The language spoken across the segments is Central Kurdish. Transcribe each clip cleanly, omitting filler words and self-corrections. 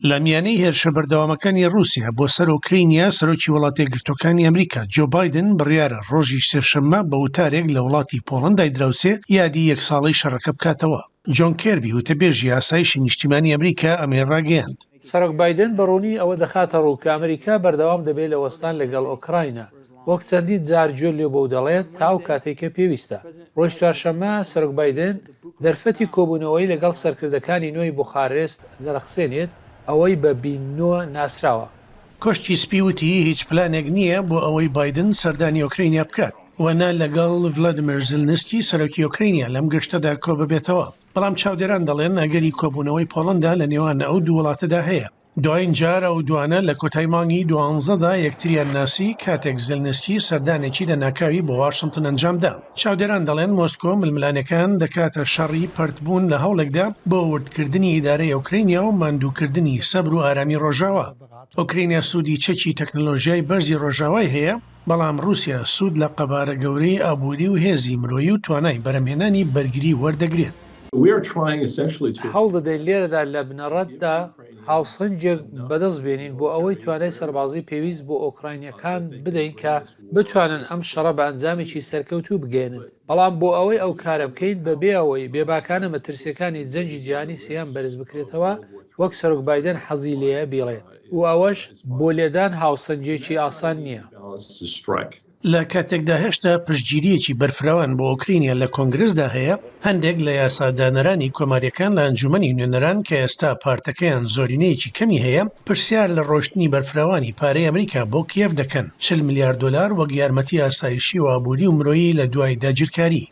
لە میانەی هێرشە بەردەوامەکانی رووسیا بۆ سەر ئوکرینیا سەرۆکی وڵاتە یەکگرتووەکانی ئەمریکا جو بایدن بڕیارە ڕۆژی سێشەممە بە وتارێک لە وڵاتی پۆڵەندا دراوسێ یادی یەک ساڵەی شەڕەکە بکاتەوە. جۆن کێربی وتەبێژی ئاسایشی نیشتیمانی ئەمریکا ئەمێ ڕاگەیاند. سەرۆک بایدن بەڕوونی ئەوە دەخاتە ڕوو کە ئەمریکا بەردەوام دەبێت لە وەستان لەگەڵ ئۆکراینە وەک چەندی جار گوێ لێ بۆ دەڵێت تا ئەو کاتێککە پێویستە. ڕۆژ چوارشەممە سەرۆک بایدن دەرفەتی کۆبوونەوەی لەگەڵ سەرکردەکانی نوێی بوخارست دەرەخسێنێت ئەوەی بە بینۆ ناسراوە. کۆشتی سپی وتی هیچ پلانێک نییە بۆ ئەوەی بایدن سەردانی ئۆکراینیا بکات وەنا لەگەڵ ڤلادیمیر زلنسکی سەرۆکی ئۆکراینیا لەم گەشتەدا کۆ ببێتەوە. بەڵام چاودێران دەڵێن ئەگەری کۆبوونەوەی پۆڵەندا لە نێوان ئەو دوو وڵاتەدا هەیە. دوایین جار ئەو دوانە لە کۆتای مانگی 12دا یەکتریان ناسی کاتێک زلنسکی سەردانێکی لە ناکاوی بۆ واشنگتن ئەنجامدا. چاودێران دەڵێن مۆسکۆ ململانەکان دەکاتە شەڕی پەرتبوون لە هەوڵێکدا بۆ وردکردنی ئیدارەی ئۆکراینیا و ماندووکردنی سەبر و ئارامی ڕۆژاوە. ئۆکراینیا سوودی چەکی تەکنۆلۆژیای بەرزی ڕۆژاوای هەیە، بەڵام رووسیا سوود لە قەبارە گەورەی ئابووری و هێزی مرۆیی و توانای بەرهەمهێنانی بەرگری وەردەگرێت. هەوڵ دەدەین لێرەدا لە بنەڕەتدا هاوسەنجێک بەدەست بێنین بۆ ئەوەی توانای سەربازی پێویست بۆ ئۆکراینیەکان بدەین کە بتوانن ئەم شەڕە بە ئەنجامێکی سەرکەوتوو بگێنن. بەڵام بۆ ئەوەی ئەو کارە بکەین بەبێ ئەوەی بێباکانە مەترسیەکانی جەنگی جیهانی سیان بەرز بکرێتەوە وەک سەرۆک بایدن حەزی لێیە بیڵێت و ئەوەش بۆ لێدان هاوسەنجێکی ئاسان نییە. لە کاتێکدا هێشتا پشتگیریەکی بەرفراوان بۆ ئۆکراینیا لە کۆنگرسدا هەیە، هەندێک لە یاسادانەرانی کۆماریەکان لە ئەنجومەنی نوێنەران کە ئێستا پارتەکەیان زۆرینەیەکی کەمی هەیە پرسیار لە ڕۆشتنی بەرفراوانی پارەی ئەمریکا بۆ کیەف دەکەن 40 میلیارد دلار وەک یارمەتی ئاسایشی و ئابووری و مرۆیی لە دوای داگیرکاری.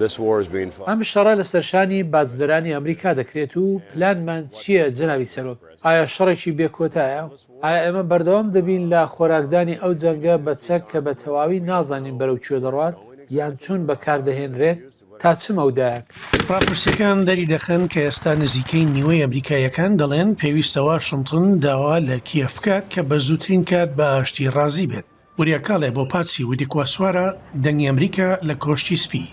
ئەم شەڕە لە سەرشانی بازرگانی ئەمریکا دەکرێت و پلانمان چییە جەنابی سەرۆک؟ ئایا شەڕێکی بێکۆتایە؟ ئایا ئێمە بەردەوام دەبین لە خۆراکدانی ئەو جەنگە بە چەک کە بە تەواوی نازانین بەرەو کوێ دەڕوات یان چۆن بەکاردەهێنرێت تا چ مەودایەک؟ ڕاپرسیەکان دەری دەخەن کە ئێستا نزیکەی نیوەی ئەمریکایەکان دەڵێن پێویستە واشنگتن داوا لە کیەف بکات کە بە زووترین کات بە ئاشتی ڕازی بێت. وریاکاڵێ بۆ پاتسی ودیکواسوارە دەنگی ئەمریکا لە کۆشتی سپی.